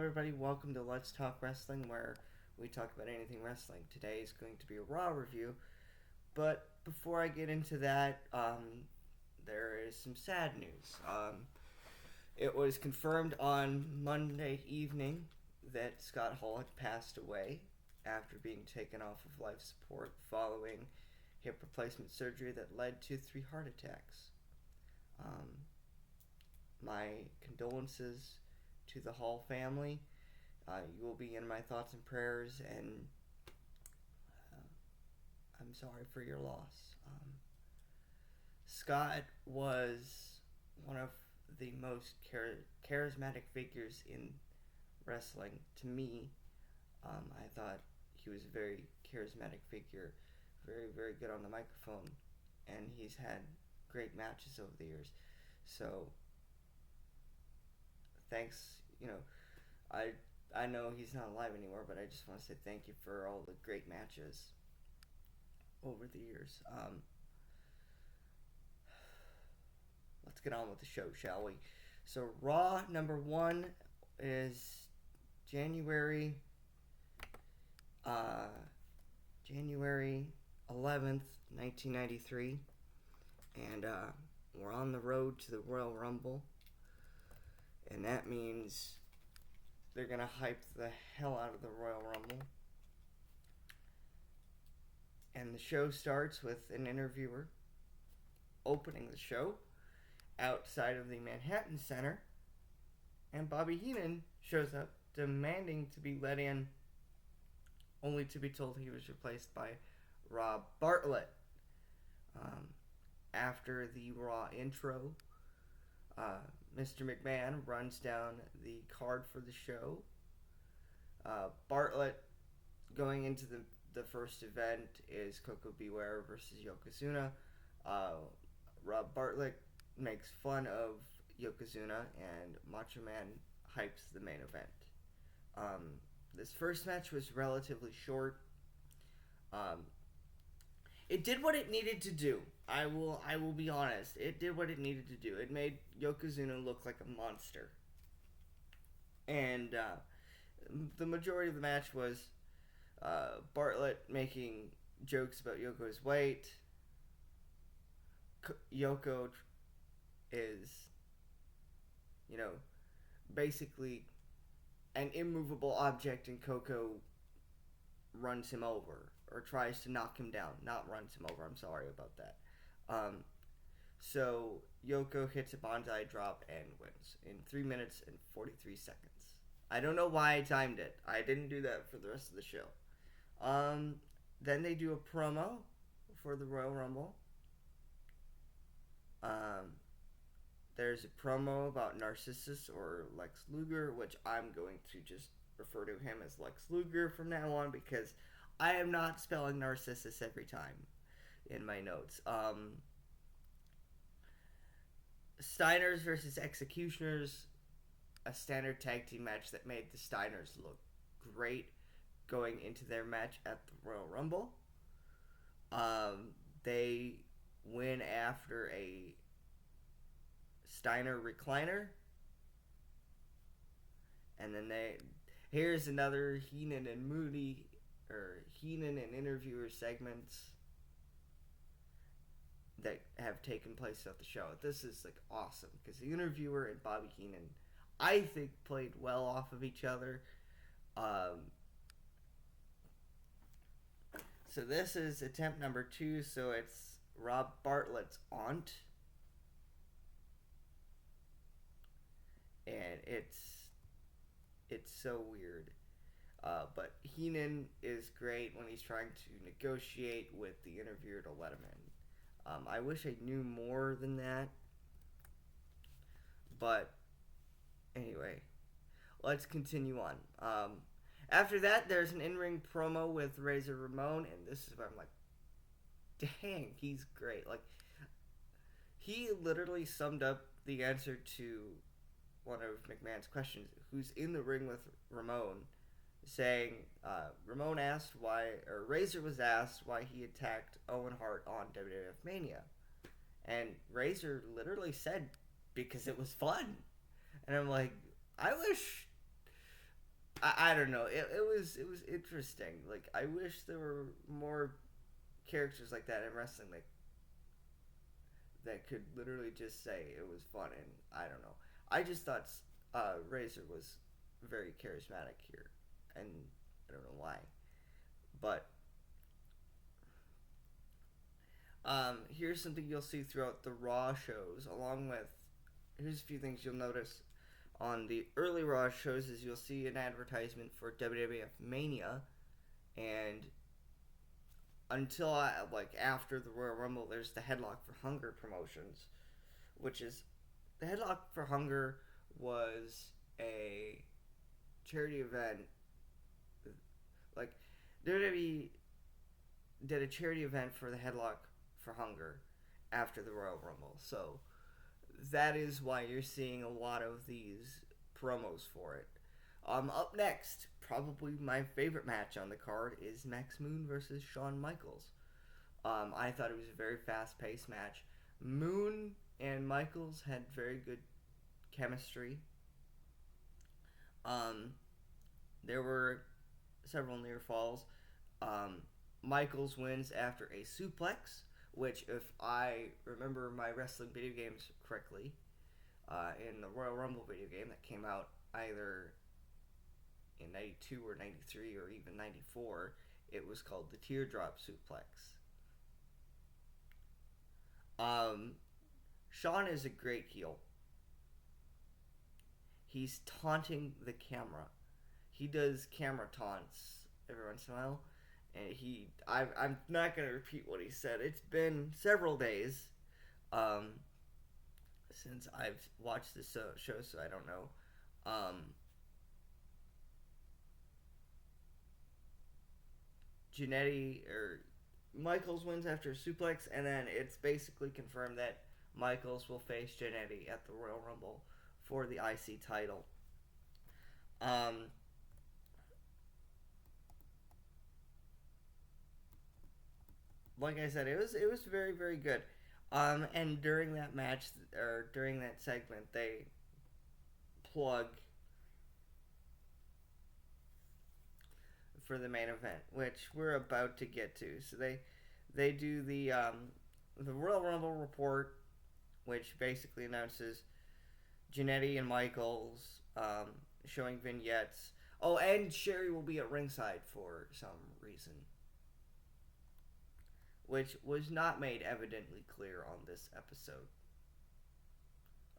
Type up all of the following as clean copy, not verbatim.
everybody. Welcome to Let's Talk Wrestling, where we talk about anything wrestling. Today is going to be a Raw review, but before I get into that, there is some sad news. It was confirmed on Monday evening that Scott Hall had passed away after being taken off of life support following hip replacement surgery that led to 3 heart attacks. My condolences to the Hall family. You will be in my thoughts and prayers, and I'm sorry for your loss. Scott was one of the most charismatic figures in wrestling to me. I thought he was a very charismatic figure, very, very good on the microphone, and he's had great matches over the years. So, thanks, I know he's not alive anymore, but I just want to say thank you for all the great matches over the years. Let's get on with the show, shall we? So Raw number 1 is January 11th, 1993, and we're on the road to the Royal Rumble, and that means they're going to hype the hell out of the Royal Rumble. And the show starts with an interviewer opening the show outside of the Manhattan Center. And Bobby Heenan shows up demanding to be let in, only to be told he was replaced by Rob Bartlett. After the Raw intro, Mr. McMahon runs down the card for the show. Bartlett, going into the first event, is Koko B. Ware versus Yokozuna. Rob Bartlett makes fun of Yokozuna, and Macho Man hypes the main event. This first match was relatively short. It did what it needed to do. I will be honest. It did what it needed to do. It made Yokozuna look like a monster. And the majority of the match was Bartlett making jokes about Yoko's weight. Yoko is, basically an immovable object, and Koko runs him over, or tries to knock him down. Not runs him over, I'm sorry about that. So Yoko hits a bonsai drop and wins in 3 minutes and 43 seconds. I don't know why I timed it. I didn't do that for the rest of the show. Then they do a promo for the Royal Rumble. There's a promo about Narcissus, or Lex Luger, which I'm going to just refer to him as Lex Luger from now on, because I am not spelling Narcissus every time in my notes. Steiners versus Executioners, a standard tag team match that made the Steiners look great going into their match at the Royal Rumble. They win after a Steiner recliner, and then here's another Heenan and Moody, or Heenan and interviewer segments that have taken place throughout the show. This is awesome, because the interviewer and Bobby Heenan, I think, played well off of each other. So this is attempt number 2. So it's Rob Bartlett's aunt, and it's so weird. But Heenan is great when he's trying to negotiate with the interviewer to let him in. I wish I knew more than that. But anyway, let's continue on. After that, there's an in-ring promo with Razor Ramon, and this is where I'm like, dang, he's great. He literally summed up the answer to one of McMahon's questions. Who's in the ring with Ramon? Saying, Ramon asked Razor was asked why he attacked Owen Hart on WWF Mania. And Razor literally said, because it was fun. And I'm like, I wish I don't know. It was interesting. Like I wish there were more characters like that in wrestling that could literally just say it was fun, and I don't know. I just thought Razor was very charismatic here, and I don't know why. But here's something you'll see throughout the Raw shows, along with here's a few things you'll notice on the early Raw shows is you'll see an advertisement for WWF Mania, and until like after the Royal Rumble, there's the Headlock for Hunger promotions, which is the Headlock for Hunger was a charity event. Like WWE did a charity event for the Headlock for Hunger after the Royal Rumble, so that is why you're seeing a lot of these promos for it. Up next, probably my favorite match on the card is Max Moon versus Shawn Michaels. I thought it was a very fast paced match. Moon and Michaels had very good chemistry. Um, there were several near falls. Um, Michaels wins after a suplex, which, if I remember my wrestling video games correctly, in the Royal Rumble video game that came out either in 92 or 93 or even 94, it was called the Teardrop Suplex. Um, Shawn is a great heel. He's taunting the camera. He does camera taunts every once in a while. And I'm not going to repeat what he said. It's been several days um, since I've watched this show, so I don't know. Um, Jannetty or Michaels wins after a suplex, and then it's basically confirmed that Michaels will face Jannetty at the Royal Rumble for the IC title. Um, like I said, it was very very good. And during that match or during that segment, they plug for the main event, which we're about to get to. So they do the Royal Rumble report, which basically announces Jannetty and Michaels showing vignettes. Oh, and Sherry will be at ringside for some reason, which was not made evidently clear on this episode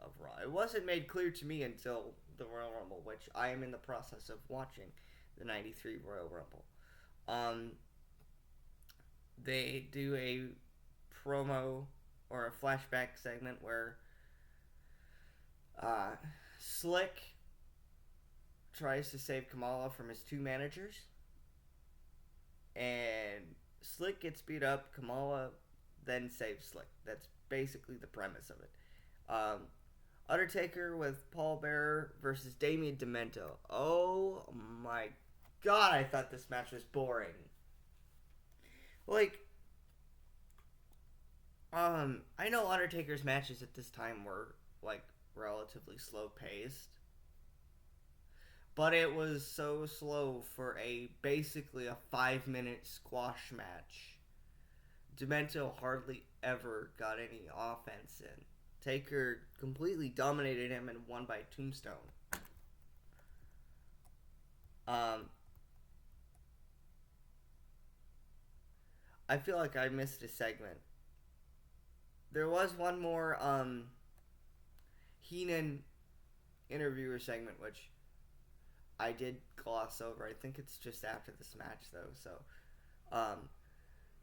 of Raw. It wasn't made clear to me until the Royal Rumble, which I am in the process of watching the '93 Royal Rumble. Um, they do a promo or a flashback segment where uh, Slick tries to save Kamala from his two managers, and Slick gets beat up. Kamala then saves Slick. That's basically the premise of it. Um, Undertaker with Paul Bearer versus Damien Demento. Oh my god, I thought this match was boring. Like, I know Undertaker's matches at this time were like relatively slow paced, but it was so slow for a basically a 5 minute squash match. Demento hardly ever got any offense in. Taker completely dominated him and won by tombstone. Um, I feel like I missed a segment. There was one more Heenan interviewer segment, which I did gloss over. I think it's just after this match, though. So, um,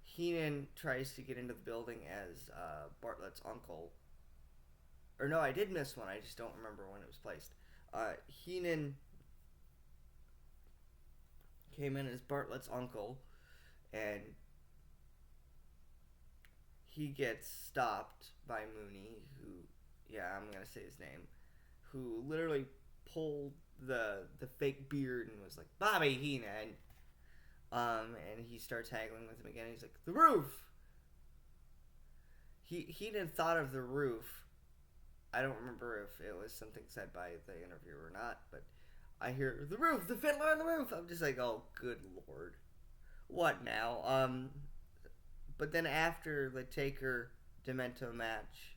Heenan tries to get into the building as Bartlett's uncle. Or no, I did miss one. I just don't remember when it was placed. Heenan came in as Bartlett's uncle, and he gets stopped by Mooney, who, yeah, I'm gonna say his name, who literally pulled the fake beard and was like, Bobby Heenan. And he starts haggling with him again. He's like, the roof. He didn't thought of the roof. I don't remember if it was something said by the interviewer or not, but I hear the roof, the Fiddler on the Roof. I'm just like, oh, good lord, what now? But then after the Taker Demento match,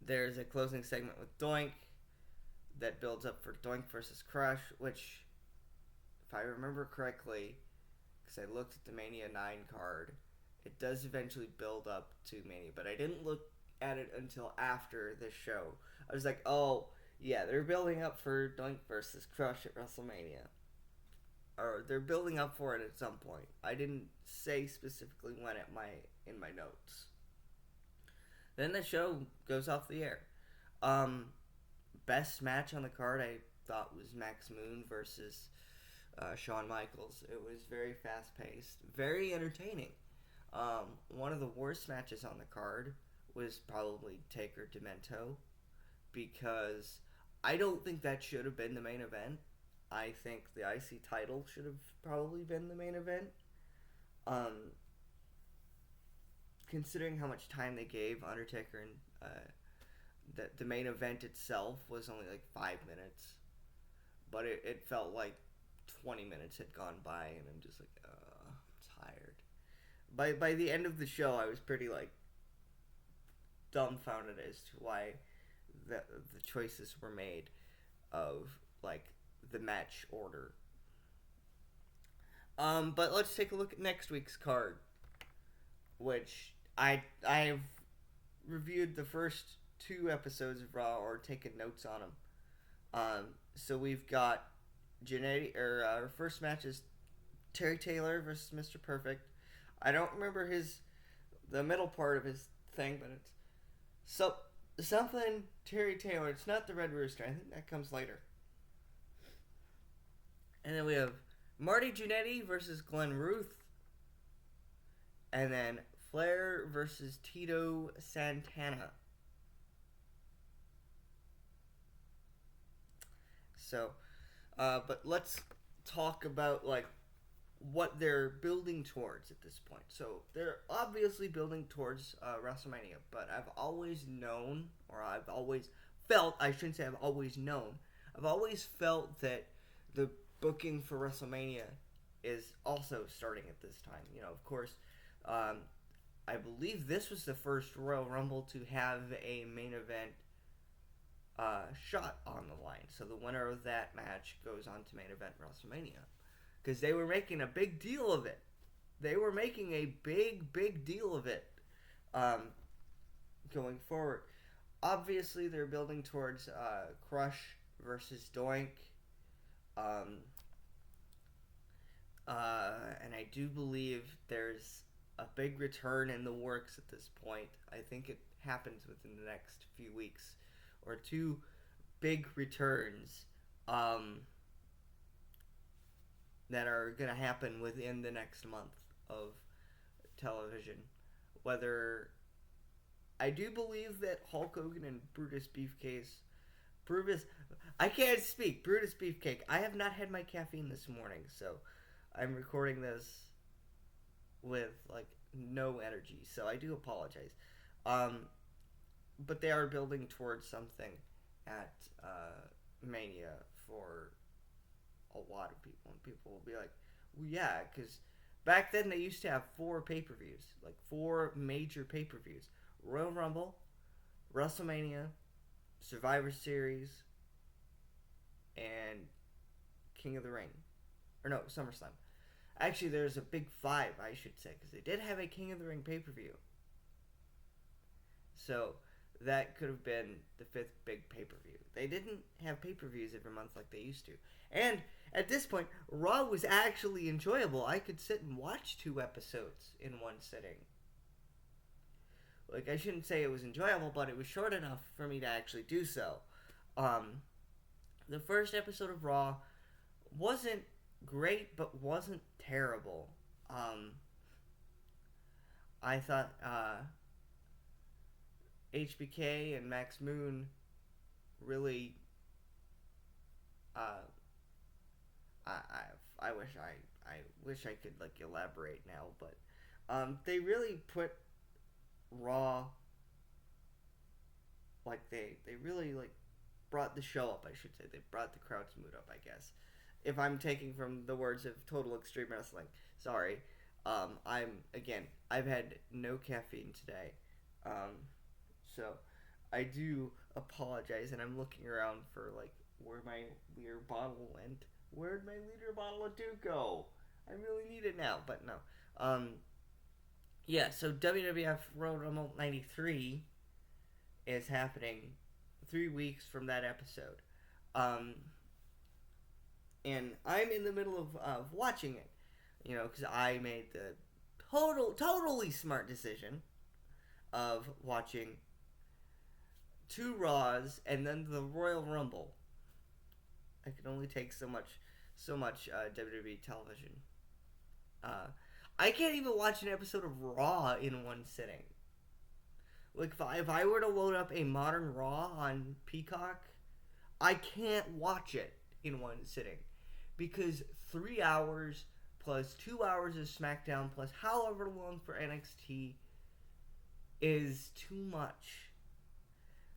there's a closing segment with Doink that builds up for Doink versus Crush, which, if I remember correctly, because I looked at the Mania 9 card, it does eventually build up to Mania, but I didn't look at it until after this show. I was like, oh, yeah, they're building up for Doink versus Crush at WrestleMania. Or they're building up for it at some point. I didn't say specifically when in my notes. Then the show goes off the air. Best match on the card I thought was Max Moon versus Shawn Michaels. It was very fast paced, very entertaining. One of the worst matches on the card was probably Taker Demento, because I don't think that should have been the main event. I think the IC title should have probably been the main event. Considering how much time they gave Undertaker, and the main event itself was only like 5 minutes, but it felt like 20 minutes had gone by, and I'm just like, I'm tired. By the end of the show, I was pretty like dumbfounded as to why the choices were made of like the match order. But let's take a look at next week's card, which I've reviewed the first 2 episodes of Raw or taken notes on them. So we've got our first match is Terry Taylor versus Mr. Perfect. I don't remember the middle part of his thing, but it's something Terry Taylor. It's not the Red Rooster. I think that comes later. And then we have Marty Jannetty versus Glenn Ruth. And then Flair versus Tito Santana. So, but let's talk about like what they're building towards at this point. So they're obviously building towards WrestleMania, but I've always known, or I've always felt, I shouldn't say I've always known, I've always felt that the booking for WrestleMania is also starting at this time. You know, of course, I believe this was the first Royal Rumble to have a main event shot on the line. So the winner of that match goes on to main event WrestleMania. Because they were making a big deal of it. They were making a big deal of it going forward. Obviously, they're building towards Crush versus Doink. And I do believe there's a big return in the works at this point. I think it happens within the next few weeks. Or 2 big returns that are going to happen within the next month of television. Whether I do believe that Hulk Hogan and Brutus Beefcake, I can't speak. Brutus Beefcake. I have not had my caffeine this morning, so I'm recording this with like no energy, so I do apologize. But they are building towards something at Mania for a lot of people, and people will be like, well, yeah, because back then they used to have 4 pay-per-views, like 4 major pay-per-views: Royal Rumble, WrestleMania, Survivor Series, and King of the Ring. Or no, SummerSlam. Actually, there's a big 5, I should say, because they did have a King of the Ring pay-per-view. So that could have been the 5th big pay-per-view. They didn't have pay-per-views every month like they used to. And at this point, Raw was actually enjoyable. I could sit and watch 2 episodes in one sitting. Like, I shouldn't say it was enjoyable, but it was short enough for me to actually do so. The first episode of Raw wasn't great, but wasn't terrible. I thought HBK and Max Moon really I wish I could like elaborate now, but they really put Raw, like they really like brought the show up, I should say. They've brought the crowd's mood up, I guess. If I'm taking from the words of Total Extreme Wrestling. Sorry. I've had no caffeine today. So I do apologize, and I'm looking around for, like, where my liter bottle went. Where'd my liter bottle of Dew go? I really need it now, but no. Yeah, so WWF Royal Rumble 93 is happening 3 weeks from that episode. And I'm in the middle of watching it, because I made the totally smart decision of watching 2 Raws and then the Royal Rumble. I can only take so much WWE television. I can't even watch an episode of Raw in one sitting. Like, if I were to load up a modern Raw on Peacock, I can't watch it in one sitting. Because 3 hours plus 2 hours of SmackDown plus however long for NXT is too much.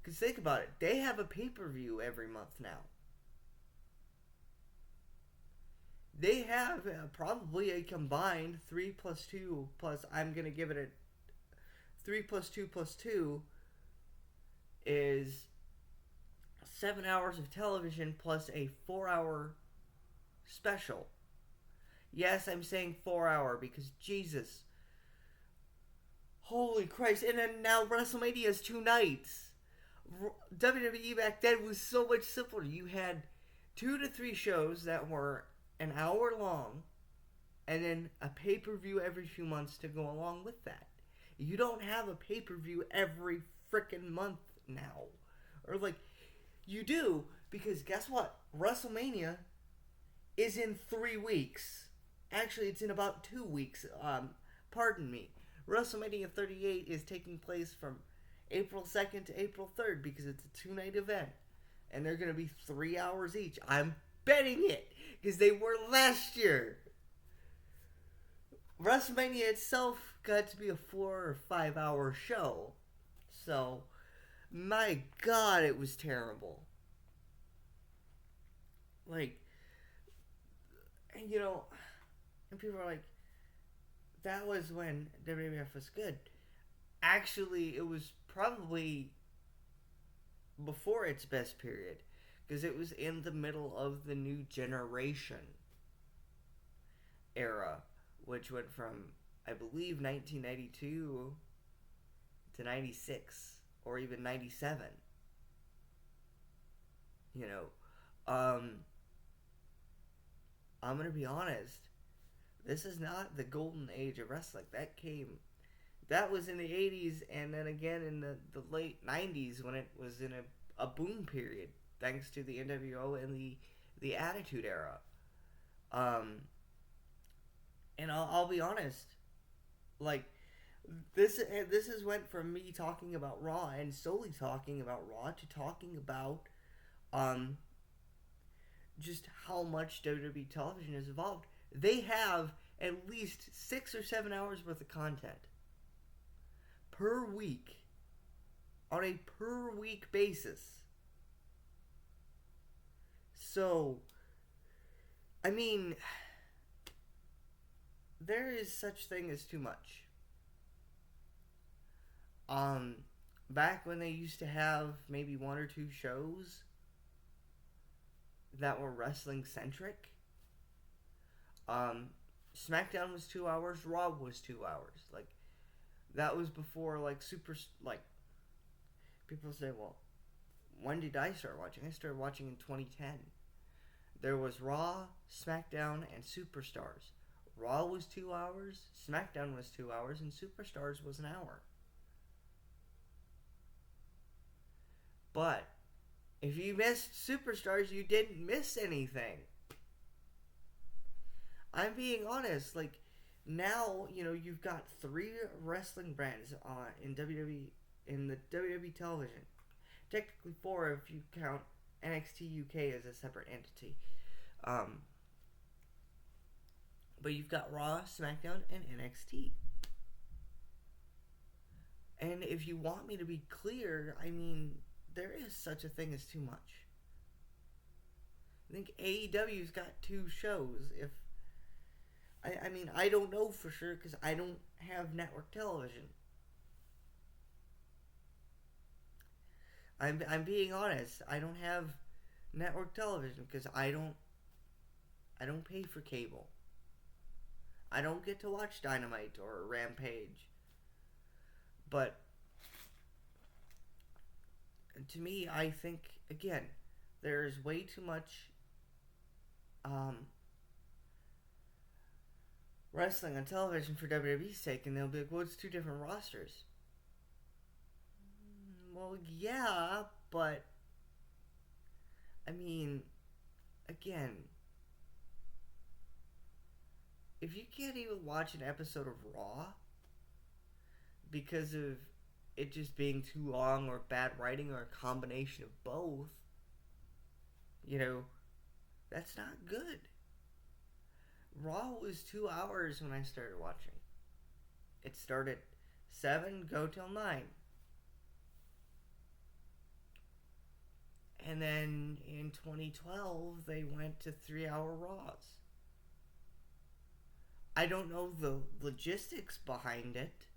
Because think about it. They have a pay-per-view every month now. They have probably a combined 3 plus 2 plus, I'm going to give it a 3 plus 2 plus 2 is 7 hours of television plus a 4-hour special. Yes, I'm saying 4-hour because Jesus. Holy Christ. And then now WrestleMania is 2 nights. WWE back then was so much simpler. You had 2 to 3 shows that were an hour long, and then a pay-per-view every few months to go along with that. You don't have a pay-per-view every frickin' month now. Or, like, you do, because guess what? WrestleMania is in 3 weeks. Actually, it's in about 2 weeks. Pardon me. WrestleMania 38 is taking place from April 2nd to April 3rd because it's a 2-night event. And they're going to be 3 hours each. I'm betting it because they were last year. WrestleMania itself got to be a 4 or 5 hour show. So, my God, it was terrible. Like, and people are like, that was when WWF was good. Actually, it was probably before its best period. Because it was in the middle of the new generation era, which went from, I believe, 1992 to 96, or even 97. I'm going to be honest, this is not the golden age of wrestling. That was in the 80s, and then again in the late 90s when it was in a boom period. Thanks to the NWO and the Attitude Era. And I'll be honest, like, this has went from me talking about Raw and solely talking about Raw to talking about just how much WWE television has evolved. They have at least 6 or 7 hours worth of content per week on a per week basis. So, I mean, there is such thing as too much. Back when they used to have maybe 1 or 2 shows that were wrestling centric, SmackDown was 2 hours, Raw was 2 hours. Like, that was before, like, people say, well, when did I start watching? I started watching in 2010. There was Raw, SmackDown, and Superstars. Raw was 2 hours, SmackDown was 2 hours, and Superstars was an hour. But if you missed Superstars, you didn't miss anything. I'm being honest. Like, now, you've got 3 wrestling brands in WWE, in the WWE television. Technically 4 if you count NXT UK as a separate entity. But you've got Raw, SmackDown, and NXT. And if you want me to be clear, I mean, there is such a thing as too much. think AEW's got 2 shows. If I mean, I don't know for sure because I don't have network television. I'm being honest. I don't have network television because I don't pay for cable. I don't get to watch Dynamite or Rampage. But to me, I think again, there's way too much wrestling on television for WWE's sake, and they'll be like, "Well, it's 2 different rosters." Well, yeah, but I mean, again, if you can't even watch an episode of Raw because of it just being too long or bad writing or a combination of both, you know, that's not good. Raw was 2 hours when I started watching. It started 7, go till 9. And then in 2012, they went to 3-hour Raws. I don't know the logistics behind it,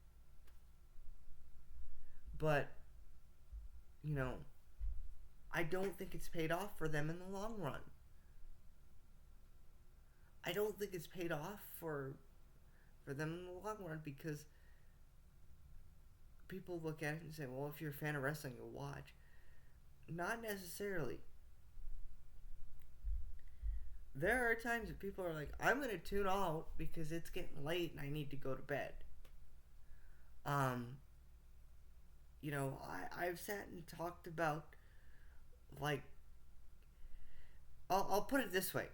but, you know, I don't think it's paid off for them in the long run. I don't think it's paid off for them in the long run because people look at it and say, well, if you're a fan of wrestling, you'll watch. Not necessarily. There are times that people are like, I'm going to tune out because it's getting late and I need to go to bed. You know, I've sat and talked about, like, I'll put it this way.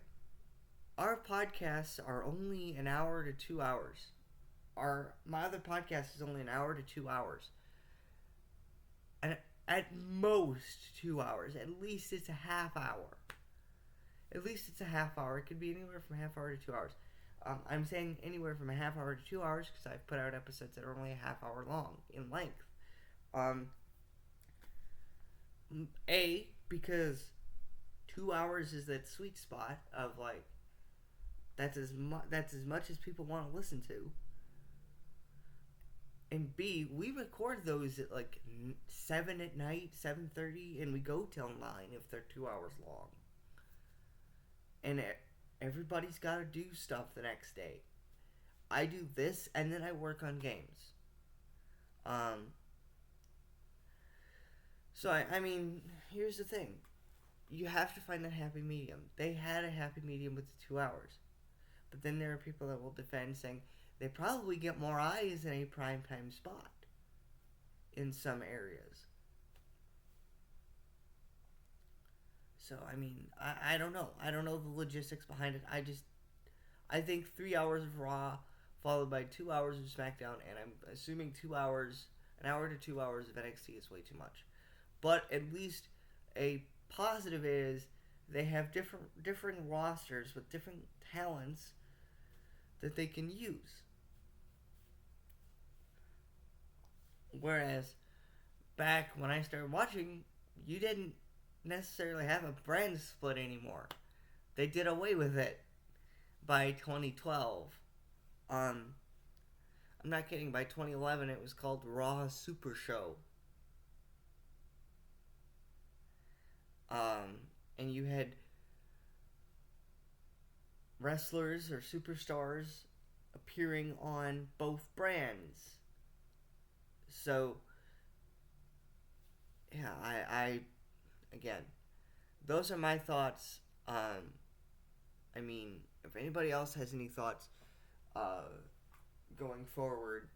Our podcasts are only an hour to 2 hours. My other podcast is only an hour to 2 hours. And at most 2 hours. At least it's a half hour. At least it's a half hour. It could be anywhere from a half hour to 2 hours. I'm saying anywhere from a half hour to 2 hours because I've put out episodes that are only a half hour long in length. Because 2 hours is that sweet spot of like that's as much as people want to listen to. And B, we record those at like 7 at night, 7:30, and we go till 9 if they're 2 hours long. And everybody's got to do stuff the next day. I do this, and then I work on games. So, I mean, here's the thing. You have to find that happy medium. They had a happy medium with the 2 hours. But then there are people that will defend saying they probably get more eyes in a primetime spot in some areas. So, I mean, I don't know. I don't know the logistics behind it. I think 3 hours of Raw followed by 2 hours of SmackDown, and I'm assuming an hour to 2 hours of NXT is way too much. But at least a positive is they have differing rosters with different talents that they can use. Whereas back when I started watching, you didn't necessarily have a brand split anymore. They did away with it by 2012. I'm not kidding. By 2011, it was called Raw Super Show. And you had wrestlers or superstars appearing on both brands. So, yeah, I again, those are my thoughts. I mean, if anybody else has any thoughts going forward,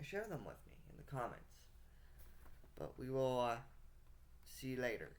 share them with me in the comments. But we will see you later.